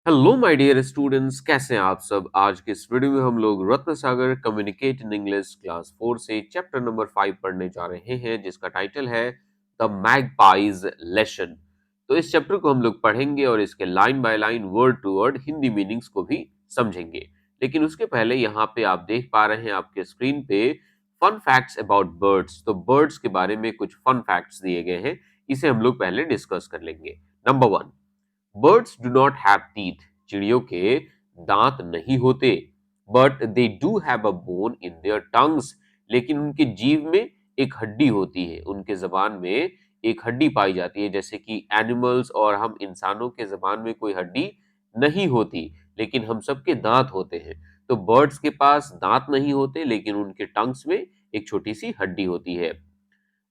Hello my dear students, कैसे हैं आप सब। आज के इस वीडियो में हम लोग रत्न सागर कम्युनिकेट इन इंग्लिश क्लास 4 से चैप्टर नंबर 5 पढ़ने जा रहे हैं, जिसका टाइटल है द मैगपाइज लेसन। तो इस चैप्टर को हम लोग पढ़ेंगे और इसके line by line, word to word Hindi meanings को भी समझेंगे। लेकिन उसके पहले यहाँ पे आप देख पा रहे हैं आपके स्क्रीन पे फन फैक्ट्स अबाउट बर्ड्स। तो बर्ड्स के बारे में कुछ फन फैक्ट्स दिए गए हैं, इसे हम लोग पहले डिस्कस कर लेंगे। Number 1, birds do not have teeth. चिड़ियों के दांत नहीं होते। But they do have a bone in their tongues. लेकिन उनके जीभ में एक हड्डी होती है, उनके जबान में एक हड्डी पाई जाती है। जैसे कि एनिमल्स और हम इंसानों के जबान में कोई हड्डी नहीं होती, लेकिन हम सबके दांत होते हैं। तो बर्ड्स के पास दांत नहीं होते, लेकिन उनके टंग्स में एक छोटी सी हड्डी होती है।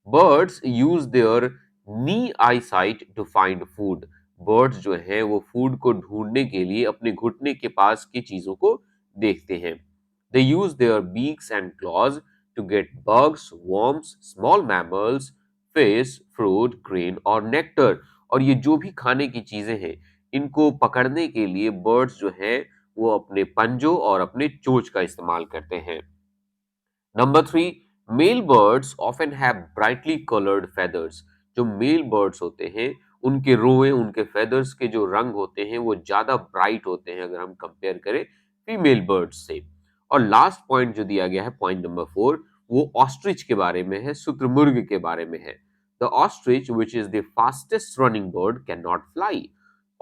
Birds use their keen eyesight to find food. Birds जो है वो फूड को ढूंढने के लिए अपने घुटने के पास की चीजों को देखते हैं। They use their beaks and claws to get bugs, worms, small mammals, fish, fruit, grain और नेक्टर। और ये जो भी खाने की चीजें हैं, इनको पकड़ने के लिए बर्ड्स जो है वो अपने पंजों और अपने चोंच का इस्तेमाल करते हैं। Number 3, male birds often have brightly coloured feathers. जो मेल बर्ड्स होते हैं, उनके रोए, उनके फेदर्स के जो रंग होते हैं वो ज्यादा ब्राइट होते हैं अगर हम कंपेयर करें फीमेल बर्ड्स से। और लास्ट पॉइंट जो दिया गया है, पॉइंट नंबर 4, वो ऑस्ट्रिच के बारे में है, शुतुरमुर्ग के बारे में है। The ostrich which is the fastest running bird can not fly.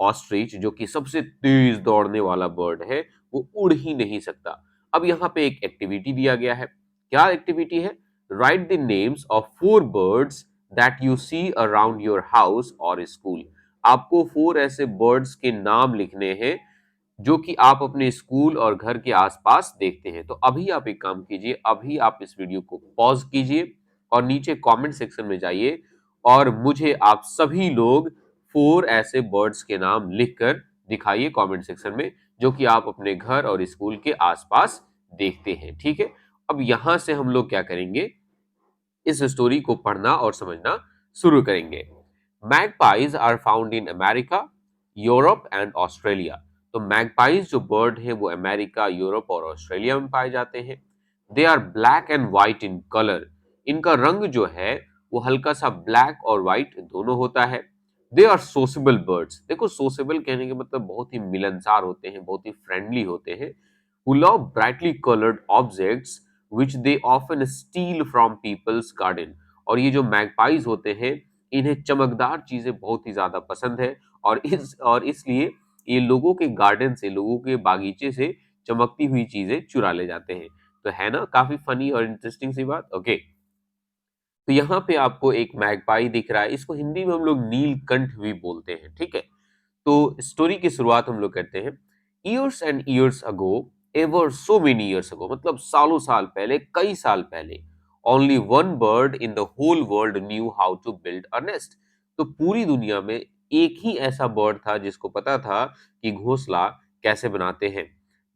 Ostrich जो कि सबसे तेज दौड़ने वाला बर्ड है, वो उड़ ही नहीं सकता। अब यहाँ पे एक एक्टिविटी दिया गया है। क्या एक्टिविटी है? Write the names of 4 birds that you see around your house और स्कूल। आपको 4 ऐसे बर्ड्स के नाम लिखने हैं जो कि आप अपने स्कूल और घर के आसपास देखते हैं। तो अभी आप एक काम कीजिए, अभी आप इस वीडियो को पॉज कीजिए और नीचे कमेंट सेक्शन में जाइए और मुझे आप सभी लोग 4 ऐसे बर्ड्स के नाम लिखकर दिखाइए कमेंट सेक्शन में, जो कि आप अपने घर और स्कूल के आसपास देखते हैं। ठीक है, अब यहां से हम लोग क्या करेंगे, इस स्टोरी को पढ़ना और समझना शुरू करेंगे। Magpies are found in America, Europe and Australia. तो मैगपाइज जो बर्ड है वो अमेरिका, यूरोप और ऑस्ट्रेलिया में पाए जाते हैं। They are black and white in colour. इनका रंग जो है वो हल्का सा ब्लैक और व्हाइट दोनों होता है। They are sociable birds. देखो, सोशेबल कहने के मतलब बहुत ही मिलनसार होते हैं, बहुत ही फ्रेंडली होते हैं। who love brightly colored objects which they often steal from people's garden। और ये जो मैगपाइज होते हैं, इन्हें चमकदार चीजें बहुत ही ज्यादा पसंद है और इसलिए ये लोगों के गार्डन से, लोगों के बागीचे से चमकती हुई चीजें चुरा ले जाते हैं। तो है ना काफी फनी और इंटरेस्टिंग सी बात। ओके, तो यहाँ पे आपको एक मैगपाई दिख रहा है, इसको हिंदी में हम लोग नीलकंठ भी बोलते हैं। ठीक है, तो स्टोरी की शुरुआत हम लोग करते हैं। Years and years ago, ever so many years ago, मतलब सालों साल पहले, कई साल पहले, only one bird in the whole world knew how to build a nest. तो पूरी दुनिया में एक ही ऐसा बर्ड था जिसको पता था कि घोंसला कैसे बनाते हैं।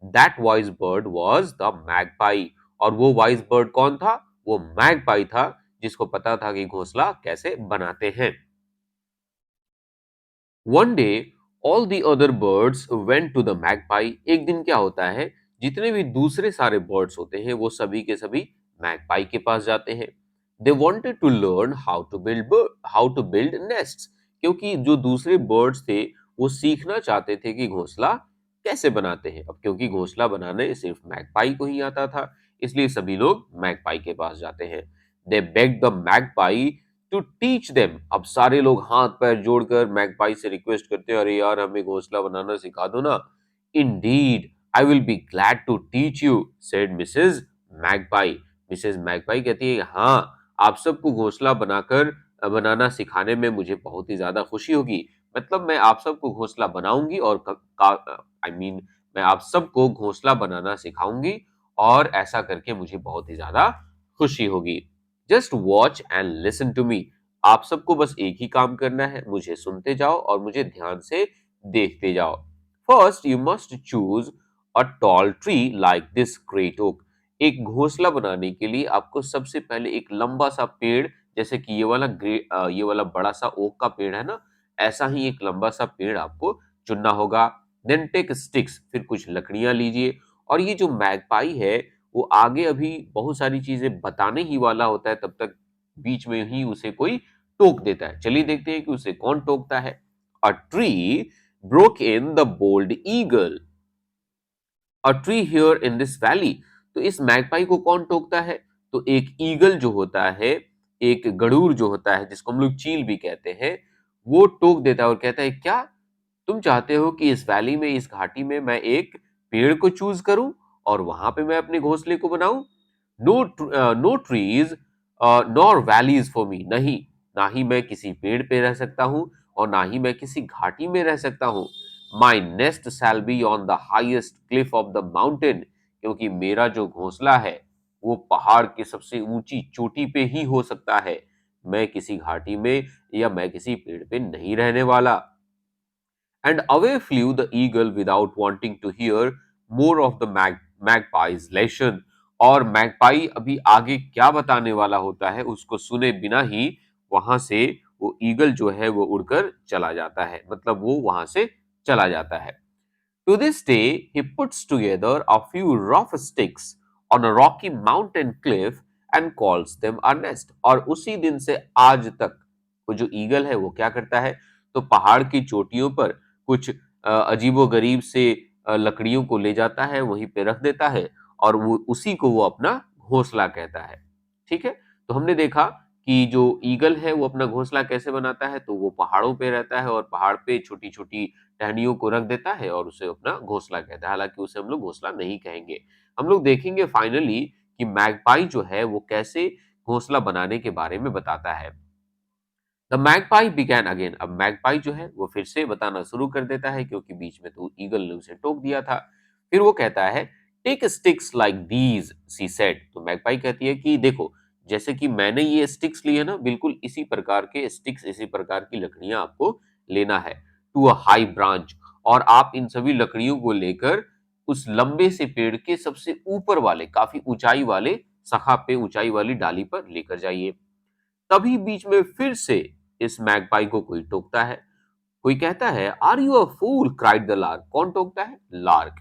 That wise bird was the magpie. और वो वाइज बर्ड कौन था? वो मैगपाई था, जिसको पता था कि घोंसला कैसे बनाते हैं। One day all the other birds went to the magpie. एक दिन क्या होता है, जितने भी दूसरे सारे बर्ड्स होते हैं वो सभी के सभी मैगपाई के पास जाते हैं। They wanted to learn how to build nests. क्योंकि जो दूसरे बर्ड्स थे वो सीखना चाहते थे कि घोंसला कैसे बनाते हैं। अब क्योंकि घोंसला बनाने सिर्फ मैगपाई को ही आता था, इसलिए सभी लोग मैगपाई के पास जाते हैं। They beg the magpie to teach them. अब सारे लोग हाथ पैर जोड़कर मैगपाई से रिक्वेस्ट करते हैं, अरे यार हमें घोंसला बनाना सिखा दो ना। Indeed I will be glad to teach you, said Mrs magpie. Mrs magpie कहती है, हाँ, आप सबको घोंसला बनाना सिखाने में मुझे बहुत ही ज्यादा खुशी होगी। मतलब मैं आप सबको घोंसला बनाऊंगी और आई मीन मैं आप सबको घोंसला बनाना सिखाऊंगी, और ऐसा करके मुझे बहुत ही ज्यादा खुशी होगी। Just watch and listen to me. आप सबको बस एक ही काम करना है, मुझे सुनते जाओ और मुझे ध्यान से देखते जाओ। First you must choose a tall tree like this great oak. एक घोंसला बनाने के लिए आपको सबसे पहले एक लंबा सा पेड़, जैसे कि ये वाला बड़ा सा ओक का पेड़ है ना, ऐसा ही एक लंबा सा पेड़ आपको चुनना होगा। देन टेक स्टिक्स, फिर कुछ लकड़ियां लीजिए। और ये जो मैगपाई है वो आगे अभी बहुत सारी चीजें बताने ही वाला होता है, तब तक बीच में ही उसे कोई टोक देता है। चलिए देखते हैं कि उसे कौन टोकता है। A tree broke in the bold eagle, a tree here in this valley. तो इस मैगपाई को कौन टोकता है? तो एक ईगल जो होता है, एक गरूर जो होता है, जिसको हम लोग चील भी कहते हैं, वो टोक देता है और कहता है, क्या तुम चाहते हो कि इस वैली में, इस घाटी में मैं एक पेड़ को चूज करूं और वहां पे मैं अपने घोंसले को बनाऊं? No trees nor valleys for me, नहीं, ना ही मैं किसी पेड़ पे रह सकता हूं और ना ही मैं किसी घाटी में रह सकता हूं। My nest shall be on the highest cliff of the mountain, क्योंकि मेरा जो घोंसला है वो पहाड़ की सबसे ऊंची चोटी पे ही हो सकता है। मैं किसी घाटी में या मैं किसी पेड़ पे नहीं रहने वाला। And away flew the eagle without wanting to hear more of the magpie's lesson. और मैगपाई अभी आगे क्या बताने वाला होता है उसको सुने बिना ही वहां से वो ईगल जो है वो उड़कर चला जाता है, मतलब वो वहां से चला जाता है। To this day, he puts together a few rough sticks on a rocky mountain cliff and calls them a nest. और उसी दिन से आज तक वो जो ईगल है वो क्या करता है, तो पहाड़ की चोटियों पर कुछ अजीबो-गरीब से लकड़ियों को ले जाता है, वहीं पे रख देता है और वो उसी को वो अपना घोंसला कहता है। ठीक है? तो हमने देखा कि जो ईगल है वो अपना घोंसला कैसे बनाता है, तो वो पहाड़ों पे रहता है और पहाड़ पे छोटी-छोटी टहनियों को रख देता है और उसे अपना घोंसला कहता है। हालाँकि उसे हम लोग घोंसला नहीं कहेंगे। हम लोग देखेंगे फाइनली कि मैगपाई जो है वो कैसे घोंसला बनाने के बारे में बताता है। द मैगपाई बिगैन अगेन, अब मैगपाई जो है वो फिर से बताना शुरू कर देता है, क्योंकि बीच में तो ईगल ने उसे टोक दिया था। फिर वो कहता है, take sticks like these, she said. तो मैगपाई कहती है कि देखो, जैसे कि मैंने ये स्टिक्स लिए ना, बिल्कुल इसी प्रकार के स्टिक्स, इसी प्रकार की लकड़ियां आपको लेना है। टू अ हाई ब्रांच, और आप इन सभी लकड़ियों को लेकर उस लंबे से पेड़ के सबसे ऊपर वाले, काफी ऊंचाई वाले शाखा पे, ऊंचाई वाली डाली पर लेकर जाइए। तभी बीच में फिर से इस मैगपाई को कोई टोकता है। कोई कहता है, are you a fool, cried the lark. कौन टोकता है? लार्क।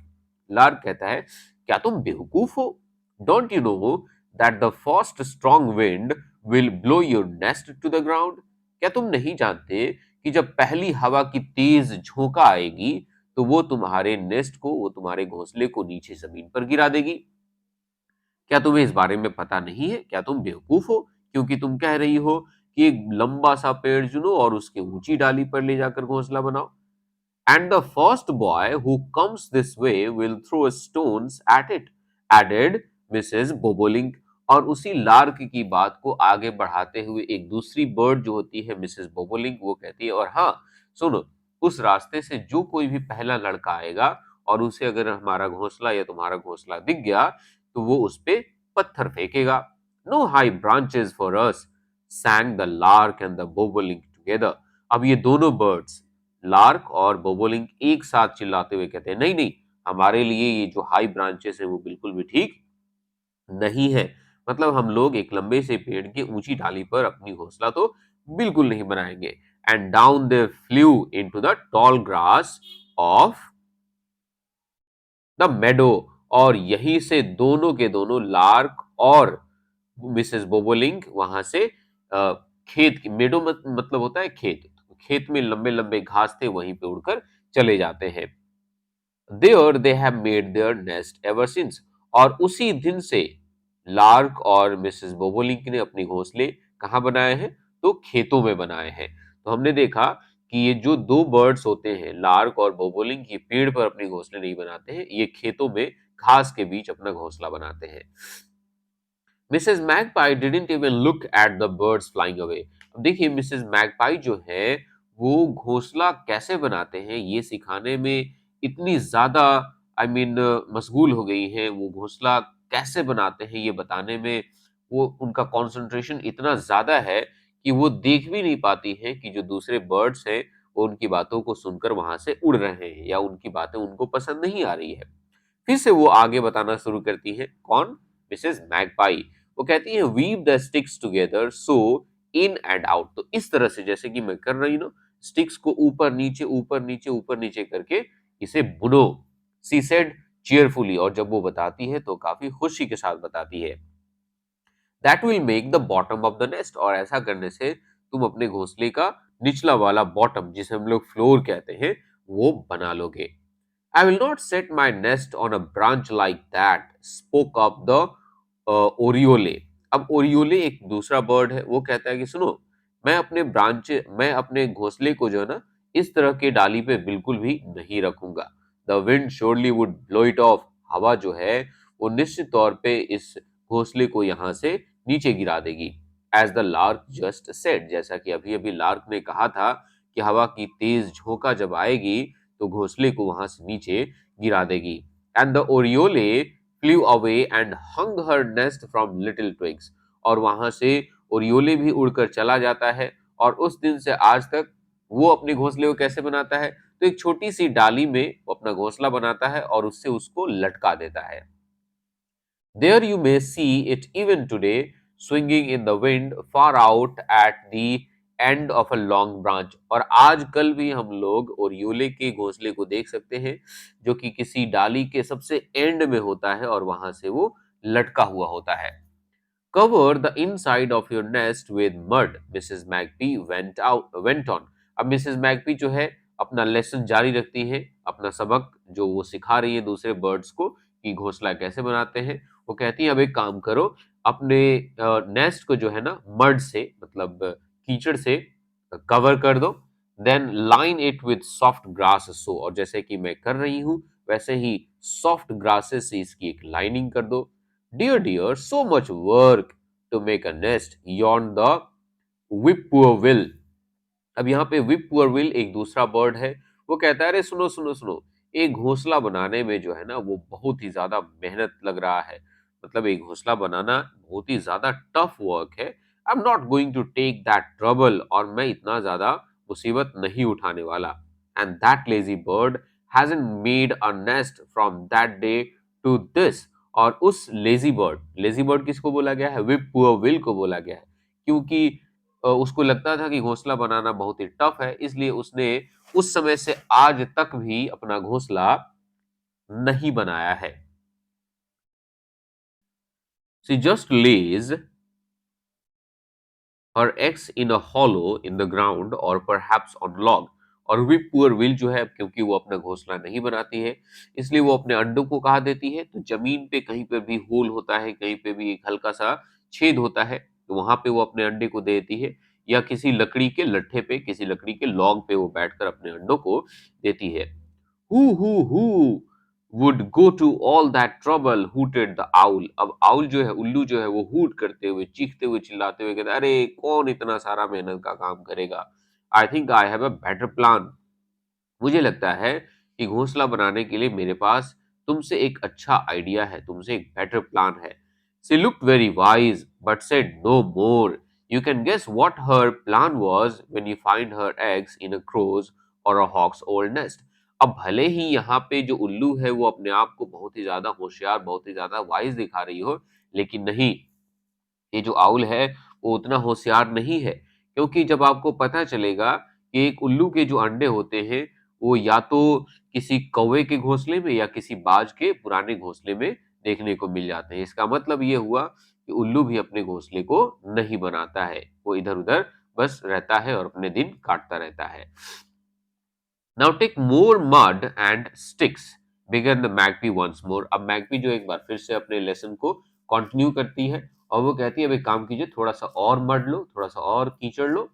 लार्क कहता है, क्या तुम बेवकूफ हो? Don't you know that the first strong wind will blow your nest to the ground. क्या तुम नहीं जानते कि जब पहली हवा की तेज झोंका आएगी तो वो तुम्हारे नेस्ट को, वो तुम्हारे घोंसले को नीचे जमीन पर गिरा देगी? क्या तुम्हें इस बारे में पता नहीं है? क्या तुम बेवकूफ हो क्योंकि तुम कह रही हो कि एक लंबा सा पेड़ चुनो और उसके ऊंची डाली पर ले जाकर घोंसला बनाओ? And the first boy who comes this way will throw stones at it, added Mrs Bobolink. और उसी लार्क की बात को आगे बढ़ाते हुए एक दूसरी बर्ड जो होती है मिसेस बोबोलिंक, वो कहती है, और हाँ सुनो, उस रास्ते से जो कोई भी पहला लड़का आएगा और उसे अगर हमारा घोंसला या तुम्हारा घोंसला दिख गया तो वो उस पे पत्थर फेंकेगा। No high branches for us, sang the lark and the bobolink together। अब ये दोनों बर्ड्स, लार्क और बोबोलिंक, एक साथ चिल्लाते हुए कहते हैं, नहीं नहीं, हमारे लिए ये जो हाई ब्रांचेस है वो बिल्कुल भी ठीक नहीं है। मतलब हम लोग एक लंबे से पेड़ की ऊंची डाली पर अपनी घोंसला तो बिल्कुल नहीं बनाएंगे। And down they flu into the tall grass of the मेडो। और यहीं से दोनों के दोनों, लार्क और मिसेस बोबोलिंक, वहां से खेत की, मेडो मतलब होता है खेत, खेत में लंबे लंबे घास थे वहीं पे उड़कर चले जाते हैं। There they have made their nest ever since. और उसी दिन से लार्क और मिसेस बोबोलिंक ने अपने घोंसले कहाँ बनाए हैं? तो खेतों में बनाए हैं। तो हमने देखा कि ये जो दो बर्ड्स होते हैं, लार्क और बोबोलिंक, ये पेड़ पर अपने घोंसले नहीं बनाते हैं, ये खेतों में घास के बीच अपना घोंसला बनाते हैं। Mrs magpie didn't even look at the birds flying away. अब देखिए मिसेस मैगपाई जो है वो घोंसला कैसे बनाते हैं ये सिखाने में इतनी ज्यादा, आई मीन, मशगूल हो गई हैं। वो घोंसला कैसे बनाते हैं ये बताने में वो, उनका कंसंट्रेशन इतना ज्यादा है कि वो देख भी नहीं पाती हैं कि जो दूसरे बर्ड्स हैं वो उनकी बातों को सुनकर वहां से उड़ रहे हैं या उनकी बातें उनको पसंद नहीं आ रही है। फिर से वो आगे बताना शुरू करती हैं। कौन? Mrs magpie. वो कहती हैं, weave the sticks together so in and out. तो इस तरह से, जैसे कि मैं कर रही हूँ, स्टिक्स को ऊपर नीचे ऊपर नीचे ऊपर नीचे करके इसे बुनो, सी सेड चीयरफुली, और जब वो बताती है तो काफी खुशी के साथ बताती है। That will make the bottom of the nest, और ऐसा करने से तुम अपने घोंसले का निचला वाला बॉटम, जिसे हम लोग फ्लोर कहते हैं, वो बना लोगे। I will not set my nest on a branch like that, spoke up the ओरियोले। अब ओरियोले एक दूसरा बर्ड है, वो कहता है कि सुनो, मैं अपने घोंसले को जो है ना, इस तरह के डाली पे बिल्कुल भी नहीं रखूंगा। The wind surely would blow it of, हवा जो है वो निश्चित तौर पे इस घोंसले को यहाँ से नीचे गिरा देगी। As the lark just said, जैसा कि अभी अभी लार्क ने कहा था कि हवा की तेज झोंका जब आएगी तो घोंसले को वहां से नीचे गिरा देगी। And the oriole flew away and hung her nest from little twigs, और वहां से ओरियोले भी उड़कर चला जाता है, और उस दिन से आज तक वो अपने घोंसले को कैसे बनाता है, तो एक छोटी सी डाली में वो अपना घोंसला बनाता है और उससे उसको लटका देता है। There you may see it even today, swinging in the wind far out at the end of a long branch। और आजकल भी हम लोग ओरियोले के घोंसले को देख सकते हैं, जो कि किसी डाली के सबसे एंड में होता है और वहां से वो लटका हुआ होता है। Cover the inside of your nest with mud, Mrs. Magpie went on। अब मिसेस मैगपी जो है अपना लेसन जारी रखती है, अपना सबक जो वो सिखा रही है दूसरे बर्ड्स को कि घोंसला कैसे बनाते हैं। वो कहती है अब एक काम करो, अपने नेस्ट को जो है ना मड से, मतलब कीचड़ से कवर कर दो। Then line it with soft grass, so, और जैसे कि मैं कर रही हूँ वैसे ही सॉफ्ट ग्रासेस से इसकी एक लाइनिंग कर दो। Dear, dear, so much work to make a nest, yawned the whippoorwill। अब यहाँ पे whippoorwill एक दूसरा बर्ड है। वो कहता है अरे सुनो सुनो सुनो, एक घोंसला बनाने में जो है ना वो बहुत ही ज्यादा मेहनत लग रहा है, मतलब एक घोंसला बनाना बहुत ही ज्यादा टफ वर्क है। I am not going to take that trouble, और मैं इतना ज्यादा मुसीबत नहीं उठाने वाला। And that lazy bird hasn't made a nest from that day to this, और उस लेजी बर्ड किसको बोला गया है, whippoorwill को बोला गया है, क्योंकि उसको लगता था कि घोंसला बनाना बहुत ही टफ है, इसलिए उसने उस समय से आज तक भी अपना घोंसला नहीं बनाया है। She just lays her eggs in a hollow in the ground or perhaps on log। और वी पुअर विल जो है, क्योंकि वो अपना घोंसला नहीं बनाती है, इसलिए वो अपने अंडों को कहाँ देती है, तो जमीन पे कहीं पे भी होल होता है, कहीं पे भी एक हल्का सा छेद होता है, तो वहां पे वो अपने अंडे को देती है, या किसी लकड़ी के लट्ठे पे, किसी लकड़ी के लॉग पे वो बैठकर अपने अंडों को देती है। Who would go to all that trouble, hooted the owl। अब आउल जो है, उल्लू जो है, वो हूट करते हुए, चीखते हुए, चिल्लाते हुए कहता है अरे कौन इतना सारा मेहनत का काम करेगा। I think I have a better plan, मुझे लगता है कि घोंसला बनाने के लिए मेरे पास तुमसे एक अच्छा आइडिया है, तुमसे एक बेटर प्लान है। She looked very wise but said no more. You can guess what her plan was when you find her eggs in a crow's or a hawks old nest. अब भले ही यहाँ पे जो उल्लू है वो अपने आप को बहुत ही ज्यादा होशियार, बहुत ही ज्यादा वाइज दिखा रही हो, लेकिन नहीं, ये जो आउल है वो उतना होशियार नहीं है, क्योंकि जब आपको पता चलेगा कि एक उल्लू के जो अंडे होते हैं वो या तो किसी कौवे के घोंसले में या किसी बाज के पुराने घोंसले में देखने को मिल जाते हैं, इसका मतलब ये हुआ कि उल्लू भी अपने घोंसले को नहीं बनाता है, वो इधर उधर बस रहता है और अपने दिन काटता रहता है। Now take more mud and sticks, began the magpie once more. अब मैगपी जो एक बार फिर से अपने लेसन को कंटिन्यू करती है, और वो कहती है अब एक काम कीजिए, थोड़ा सा और मड लो, थोड़ा सा और कीचड़ लो,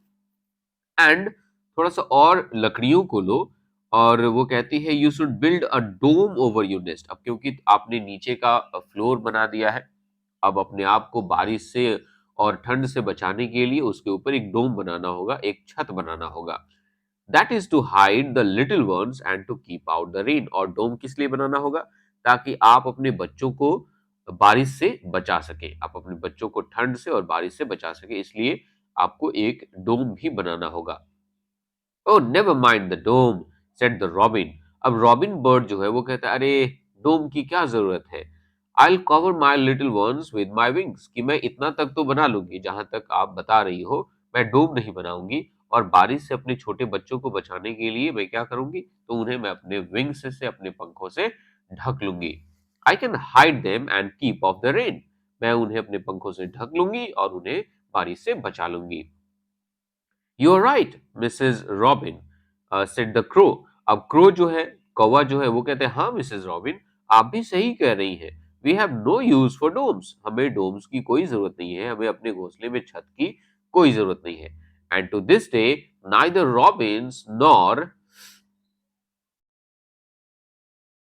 एंड थोड़ा सा और लकड़ियों को लो, और वो कहती है you should build a dome over your nest. अब क्योंकि आपने नीचे का फ्लोर बना दिया है, अब अपने आप को बारिश से और ठंड से बचाने के लिए उसके ऊपर एक डोम बनाना होगा, एक छत बनाना होगा। That is to hide the little ones and to keep out the rain. और डोम किस लिए बनाना होगा, ताकि आप अपने बच्चों को बारिश से बचा सके, आप अपने बच्चों को ठंड से और बारिश से बचा सके, इसलिए आपको एक डोम भी बनाना होगा। Oh never mind the dome, said the robin. अब रॉबिन बर्ड जो है वो कहता है अरे डोम की क्या जरूरत है, I will cover my little ones with my wings, कि मैं इतना तक तो बना लूंगी जहां तक आप बता रही हो, मैं डोम नहीं बनाऊंगी, और बारिश से अपने छोटे बच्चों को बचाने के लिए मैं क्या करूंगी, तो उन्हें मैं अपने विंग्स से, अपने पंखों से ढक लूंगी। I can hide them and keep of the rain. मैं उन्हें अपने पंखों से ढक लूंगी और उन्हें बारिश से बचा लूंगी। You are right Mrs Robin, said the crow. अब क्रो जो है, कौवा जो है, वो कहते हैं हाँ मिसेज रॉबिन, आप भी सही कह रही हैं। We have no use for domes. हमें डोम्स की कोई जरूरत नहीं है, हमें अपने घोंसले में छत की कोई जरूरत नहीं है। And to this day neither robins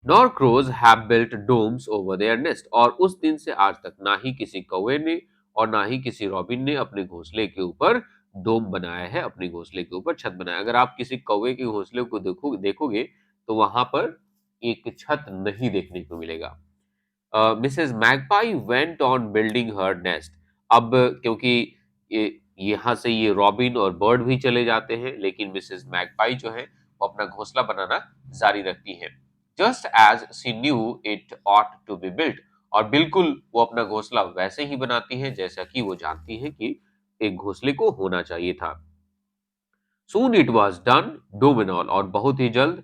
nor crows have built domes over their nest. और उस दिन से आज तक ना ही किसी कौवे ने और ना ही किसी रॉबिन ने अपने घोंसले के ऊपर डोम बनाया है, अपने घोंसले के ऊपर छत बनाया। अगर आप किसी कौवे के घोंसले को देखोगे तो वहां पर एक छत नहीं देखने को मिलेगा। Mrs magpie went on building her nest. अब क्योंकि ये यहाँ से ये रॉबिन और बर्ड भी चले जाते हैं, लेकिन मिसेस मैगपाई जो है वो अपना घोंसला बनाना जारी रखती है। Just as she knew it ought to be built. और बिल्कुल वो अपना घोंसला वैसे ही बनाती है जैसा कि वो जानती है कि एक घोंसले को होना चाहिए था। Soon it was done, dome and all. और बहुत ही जल्द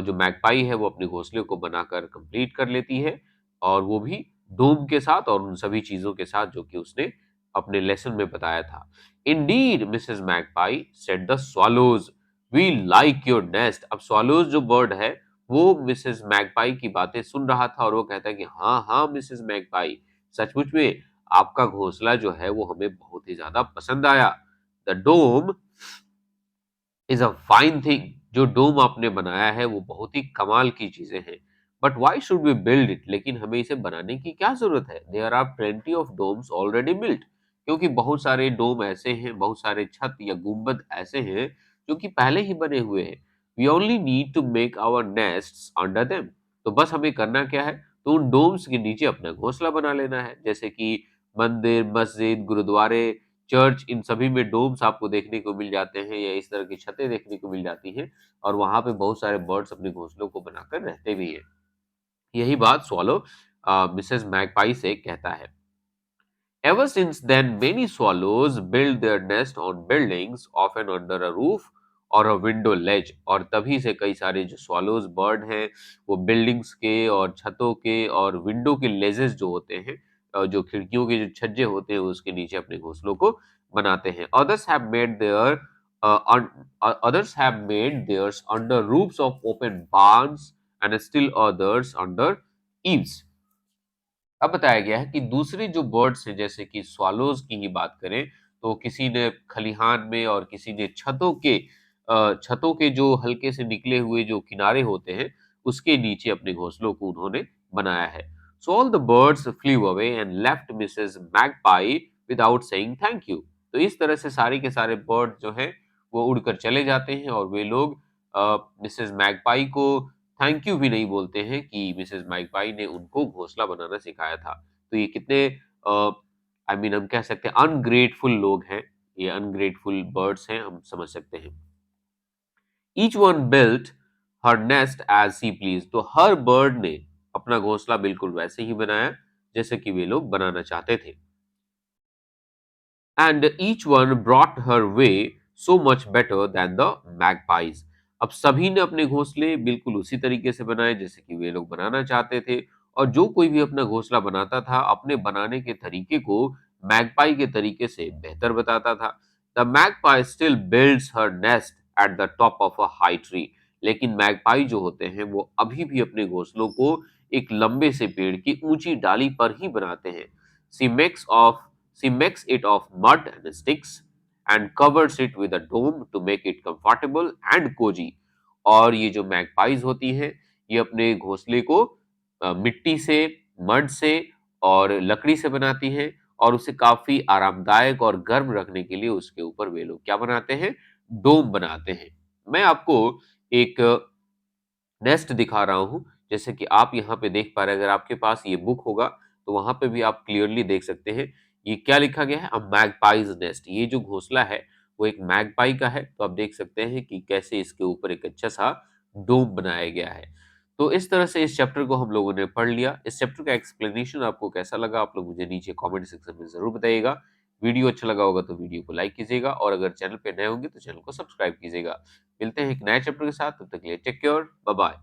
जो मैगपाई है वो अपने घोंसले को बनाकर कंप्लीट कर लेती है, और वो भी डोम के साथ और उन सभी चीजों के साथ जो कि उसने अपने लेसन में बताया था। Indeed Mrs magpie said the swallows, we like your nest. अब swallows जो बर्ड है वो मिसेस मैगपाई की बातें सुन रहा था और वो कहता है कि हाँ हाँ मिसेस मैगपाई, सचमुच में आपका घोंसला जो है वो हमें बहुत ही ज्यादा पसंद आया। The dome is a fine thing. जो डोम आपने बनाया है वो बहुत ही कमाल की चीजें हैं। But why should we build it, लेकिन हमें इसे बनाने की क्या जरूरत है। There are plenty of domes already built. क्योंकि बहुत सारे डोम ऐसे हैं, बहुत सारे छत या गुंबद ऐसे हैं जो कि पहले ही बने हुए हैं। We only need to make our nests under them. तो बस हमें करना क्या है, तो उन डोम्स के नीचे अपना घोंसला बना लेना है। जैसे कि मंदिर, मस्जिद, गुरुद्वारे, चर्च, इन सभी में डोम्स आपको देखने को मिल जाते हैं या इस तरह की छतें देखने को मिल जाती हैं, और वहां पे बहुत सारे बर्ड्स अपने घोंसलों को बनाकर रहते भी हैं। यही बात स्वॉलो मिसेस मैगपाई से कहता है। Ever since then, many swallows build their nest on buildings, often under a roof or a window ledge। और तभी से कई सारे जो swallows बर्ड हैं वो बिल्डिंग्स के और छतों के और विंडो के लेजेस जो होते हैं, जो खिड़कियों के जो छज्जे होते हैं उसके नीचे अपने घोंसलों को बनाते हैं। Others have made theirs under roofs of open barns and still others under eaves। अब बताया गया है कि दूसरे जो बर्ड्स हैं जैसे कि स्वालोज की ही बात करें, तो किसी ने खलिहान में और किसी ने छतों के जो हल्के से निकले हुए जो किनारे होते हैं उसके नीचे अपने घोंसलों को उन्होंने बनाया है। So all the birds flew away and left Mrs Magpie without saying thank you. तो इस तरह से सारे के सारे बर्ड जो हैं वो उड़कर चले जाते हैं और वे लोग मिसेस मैगपाई को थैंक यू भी नहीं बोलते हैं कि मिसेस माइकपाई ने उनको घोंसला बनाना सिखाया था। तो ये कितने आई मीन हम कह सकते हैं अनग्रेटफुल लोग हैं, ये अनग्रेटफुल बर्ड्स हैं, हम समझ सकते हैं। Each one built her nest as she pleased. तो हर बर्ड ने अपना घोंसला बिल्कुल वैसे ही बनाया जैसे कि वे लोग बनाना चाहते थे। And each one brought her way so much better than the magpies. अब सभी ने अपने घोंसले बिल्कुल उसी तरीके से बनाए जैसे कि वे लोग बनाना चाहते थे, और जो कोई भी अपना घोंसला बनाता था अपने बनाने के तरीके को मैगपाई के तरीके से बेहतर बताता था। The magpie still builds her nest at the top of a high tree. लेकिन मैगपाई जो होते हैं वो अभी भी अपने घोंसलों को एक लंबे से पेड़ की ऊंची डाली पर ही बनाते हैं। She makes of She makes it of mud and sticks and covers it with a dome to make it comfortable and cozy। और ये जो मैगपाइज होती हैं ये अपने घोंसले को मिट्टी से, मड से और लकड़ी से बनाती हैं, और उसे काफी आरामदायक और गर्म रखने के लिए उसके ऊपर वे लोग क्या बनाते हैं, डोम बनाते हैं। मैं आपको एक नेस्ट दिखा रहा हूँ, जैसे कि आप यहाँ पे देख पा रहे हैं। अगर आपके पास ये बुक होगा तो वहां पे भी आप क्लियरली देख सकते हैं ये क्या लिखा गया है, अ मैगपाइज नेस्ट। ये जो घोंसला है वो एक मैगपाई का है। तो आप देख सकते हैं कि कैसे इसके ऊपर एक अच्छा सा डोम बनाया गया है। तो इस तरह से इस चैप्टर को हम लोगों ने पढ़ लिया। इस चैप्टर का एक्सप्लेनेशन आपको कैसा लगा आप लोग मुझे नीचे कमेंट सेक्शन में जरूर बताइएगा। वीडियो अच्छा लगा होगा तो वीडियो को लाइक कीजिएगा और अगर चैनल पे नए होंगे तो चैनल को सब्सक्राइब कीजिएगा। मिलते हैं एक नए चैप्टर के साथ, तब तक के लिए टेक केयर, बाय बाय।